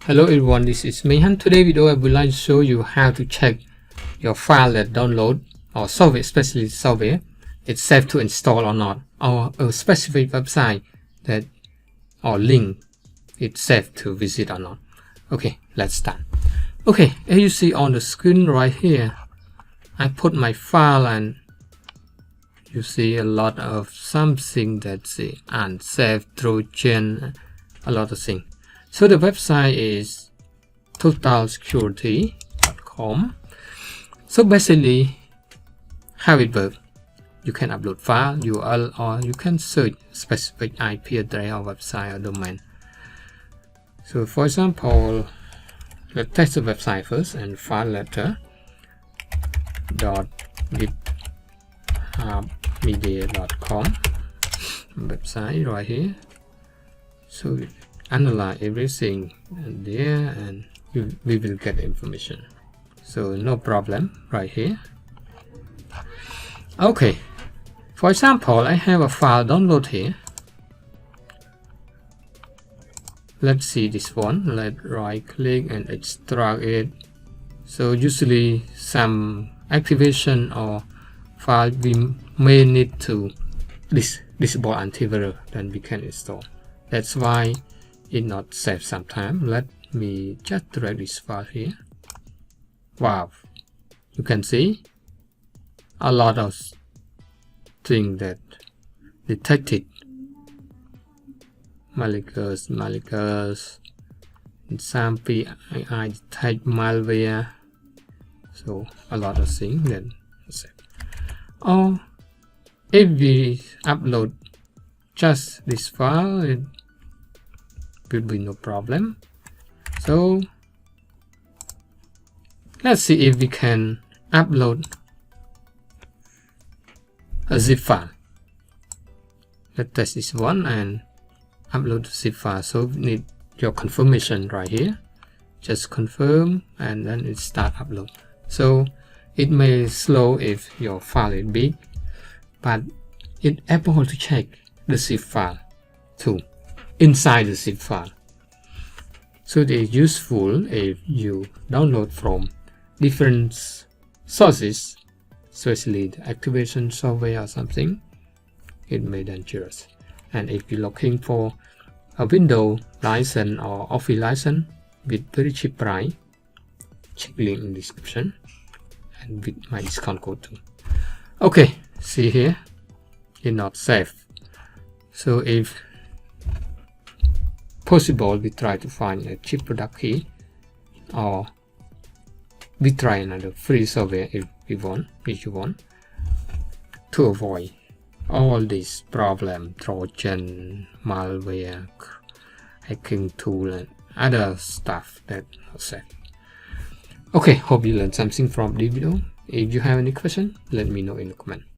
Hello everyone, this is Mehan. Today video I would like to show you how to check your file that download or software, especially software, it's safe to install or not, or a specific website that or link it's safe to visit or not. Okay, let's start. Okay, as you see on the screen right here, I put my file and you see a lot of something that's unsafe, Trojan, a lot of things. So the website is totalsecurity.com. So basically, how it works, you can upload file, URL, or you can search specific IP address or website or domain. So for example, let's test the website first and file letter .githubmedia.com website right here. So analyze everything there and we will get information, so no problem right here. Okay, for example, I have a file download here. Let's see this one. Let's right click and extract it. So usually some activation or file we may need to disable antivirus, then we can install. That's why it's not safe sometimes. Let me just drag this file here. Wow, you can see a lot of things that detected malicious, and some PII detect malware. So a lot of things that safe. Or if we upload just this file, it will be no problem. So let's see if we can upload a zip file. Let's test this one and upload the zip file. So we need your confirmation right here. Just confirm and then it start upload. So it may slow if your file is big, but it's able to check the zip file too inside the zip file. So they're useful if you download from different sources, especially the activation software or something. It may be dangerous. And if you're looking for a Windows license or Office license with very cheap price, check link in description and with my discount code too. Okay, see here, it's not safe. So if possible, we try to find a cheap product key, or we try another free software if you want, to avoid all these problem, Trojan, malware, hacking tool, and other stuff that not safe. Okay, hope you learned something from this video. If you have any question, let me know in the comment.